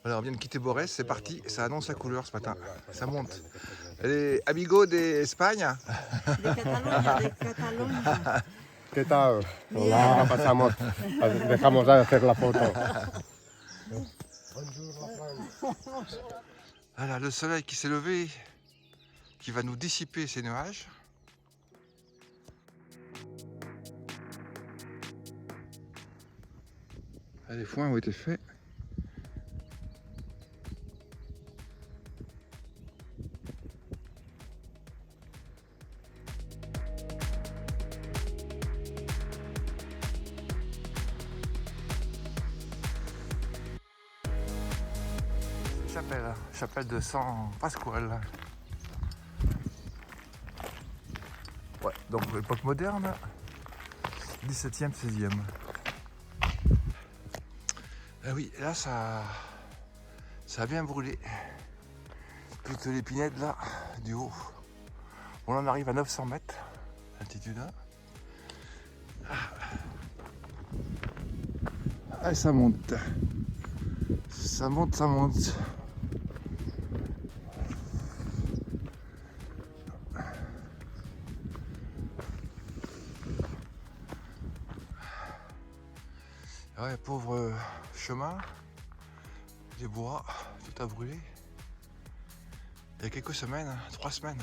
Voilà, on vient de quitter Borès, c'est parti, ça annonce la couleur ce matin, ça monte. Les amigos d'Espagne. De Cataluña, de Cataluña. ¿Qué tal? Bien. Ahora pasamos, dejamos de hacer la foto. Voilà, le soleil qui s'est levé, qui va nous dissiper ces nuages. Les foins ont été faits. Chapelle de San Pasqual. Ouais, donc l'époque moderne, 17e, 16e. Ah oui, là ça a bien brûlé. Toutes les pinettes là, du haut. On en arrive à 900 mètres d'altitude. Ah, ça monte. Ça monte, ça monte. Ouais, pauvre chemin, les bois, tout a brûlé. Il y a quelques semaines, 3 semaines.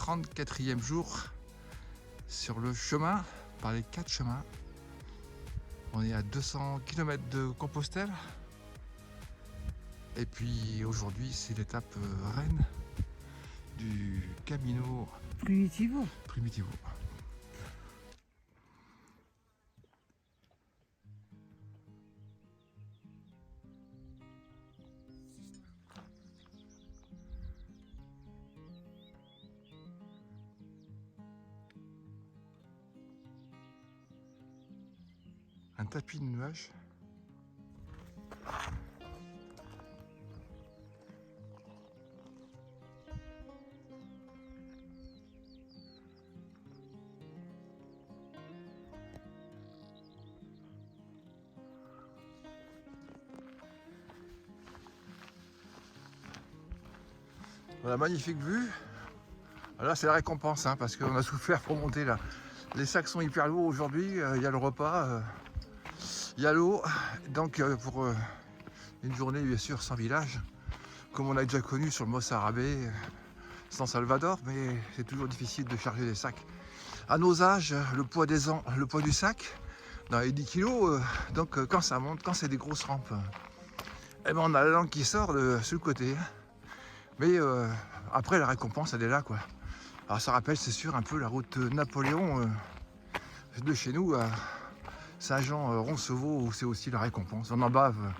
« 34e jour sur le chemin, par les 4 chemins. On est à 200 km de Compostelle. Et puis aujourd'hui, c'est l'étape reine du Camino Primitivo. Primitivo. Un tapis de nuages. Voilà, magnifique vue. Là, c'est la récompense, hein, parce qu'on a souffert pour monter là. Les sacs sont hyper lourds aujourd'hui. Il y a le repas, il y a l'eau. Donc, pour une journée, bien sûr, sans village, comme on a déjà connu sur le Mossarabé, San Salvador, mais c'est toujours difficile de charger des sacs. À nos âges, le poids du sac, dans les 10 kilos, donc quand ça monte, quand c'est des grosses rampes, eh ben, on a la langue qui sort sur le côté. Mais après, la récompense, elle est là, quoi. Alors ça rappelle, c'est sûr, un peu la route Napoléon de chez nous à Saint-Jean-Roncevaux, où c'est aussi la récompense. On en bave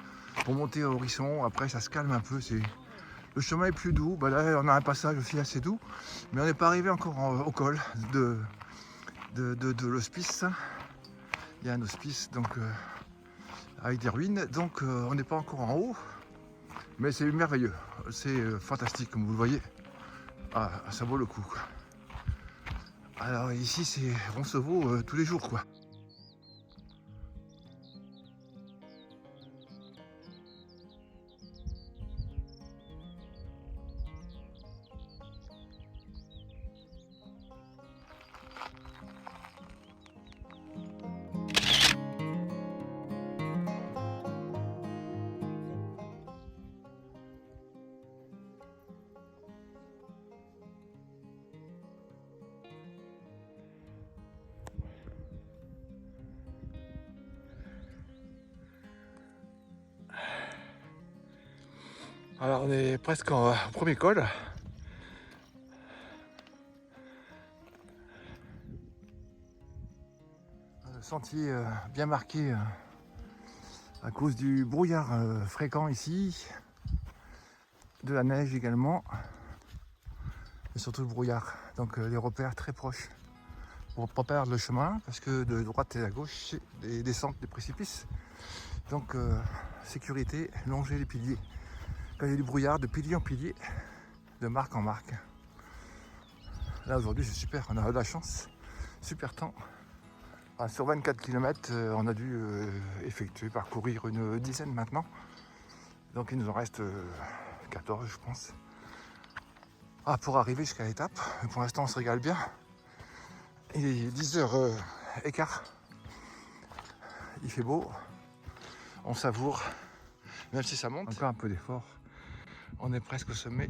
pour monter au Hérisson, après ça se calme un peu. Le chemin est plus doux, bah là on a un passage aussi assez doux, mais on n'est pas arrivé encore au col de l'hospice. Il y a un hospice donc avec des ruines, donc on n'est pas encore en haut, mais c'est merveilleux, c'est fantastique comme vous le voyez. Ah, ça vaut le coup, quoi. Alors ici c'est Roncevaux tous les jours, quoi. Alors on est presque au premier col. sentier bien marqué à cause du brouillard fréquent ici, de la neige également, et surtout le brouillard. Donc les repères très proches pour ne pas perdre le chemin, parce que de droite et à gauche, c'est des descentes, des précipices. Donc sécurité, longer les piliers. Quand il y a du brouillard, de pilier en pilier, de marque en marque. Là aujourd'hui c'est super, on a de la chance, super temps. Sur 24 km, on a dû parcourir une dizaine maintenant. Donc il nous en reste 14 je pense. Pour arriver jusqu'à l'étape. Pour l'instant on se régale bien. Il est 10h15. Il fait beau. On savoure. Même si ça monte. Encore un peu d'effort. On est presque au sommet.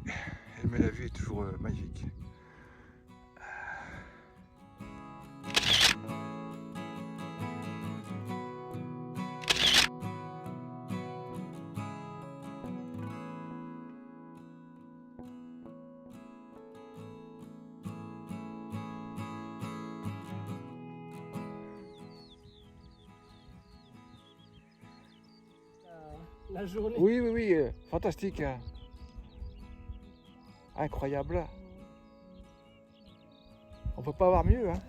Mais la vue est toujours magnifique. La journée. Oui, fantastique. Incroyable. On peut pas avoir mieux, hein.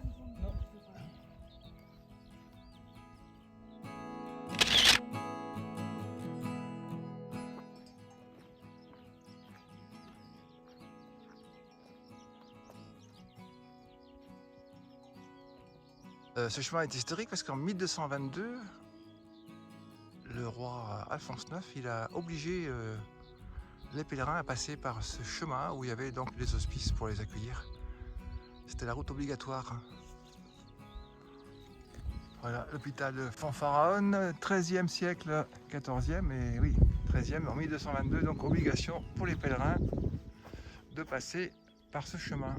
Ce chemin est historique parce qu'en 1222, le roi Alphonse IX, il a obligé les pèlerins à passer par ce chemin où il y avait donc les hospices pour les accueillir. C'était la route obligatoire. Voilà, l'hôpital Fanfaraon, 13e siècle, 14e, et oui, 13e en 1222, donc obligation pour les pèlerins de passer par ce chemin.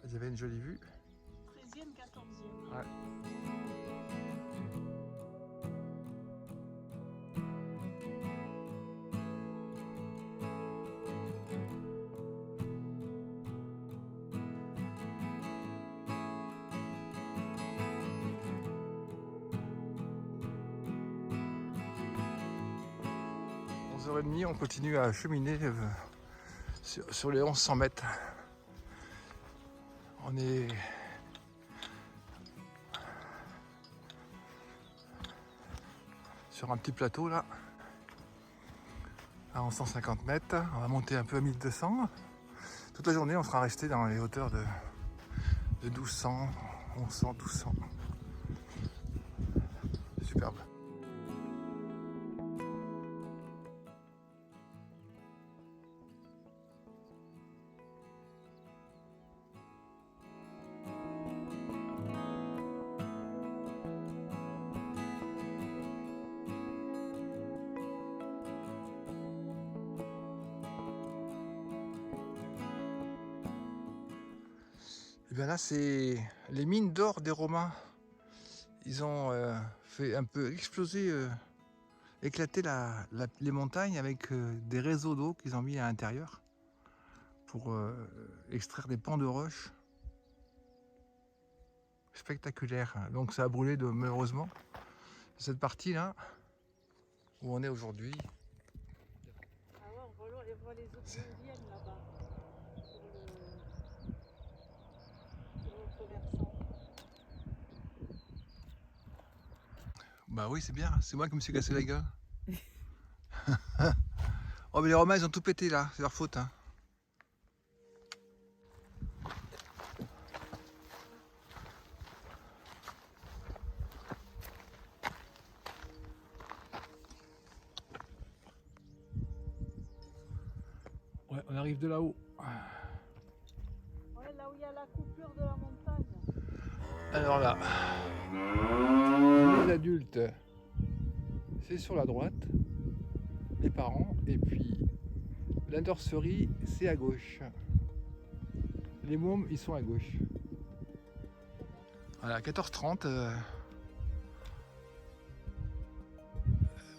Vous avez une jolie vue. 13e, 14e. Ouais. On continue à cheminer sur les 1100 mètres. On est sur un petit plateau là, à 150 mètres. On va monter un peu à 1200. Toute la journée, on sera resté dans les hauteurs de 1200, 1100, 1200. Superbe. Et bien là, c'est les mines d'or des Romains. Ils ont fait un peu exploser, éclater les montagnes avec des réseaux d'eau qu'ils ont mis à l'intérieur pour extraire des pans de roches. Spectaculaire. Donc ça a brûlé malheureusement cette partie là où on est aujourd'hui. Ah ouais, on voit les autres éoliennes là-bas. Sur l'autre versant. Bah oui, c'est bien, c'est moi qui me suis cassé la gueule. Oh mais les Romains ils ont tout pété là, c'est leur faute hein. Ouais, on arrive de là-haut. Ouais, là où il y a la coupure de la montagne. Alors là, les adultes, c'est sur la droite, les parents, et puis la nurserie, c'est à gauche. Les mômes, ils sont à gauche. Voilà, 14h30,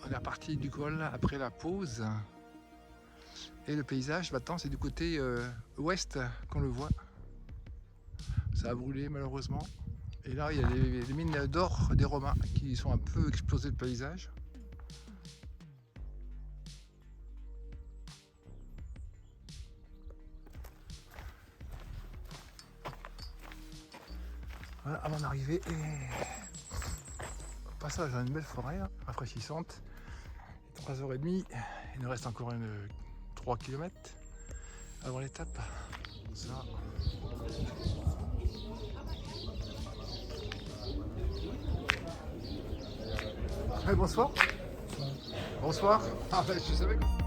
on est reparti du col après la pause. Et le paysage, maintenant, c'est du côté ouest qu'on le voit. Ça a brûlé malheureusement. Et là, il y a les mines d'or des Romains qui sont un peu explosées le paysage. Voilà, avant d'arriver, au passage dans une belle forêt hein, rafraîchissante. 3h30, il nous reste encore 3 km avant l'étape. Ça. Hey, bonsoir. Bonsoir. Ah, ben, je savais que...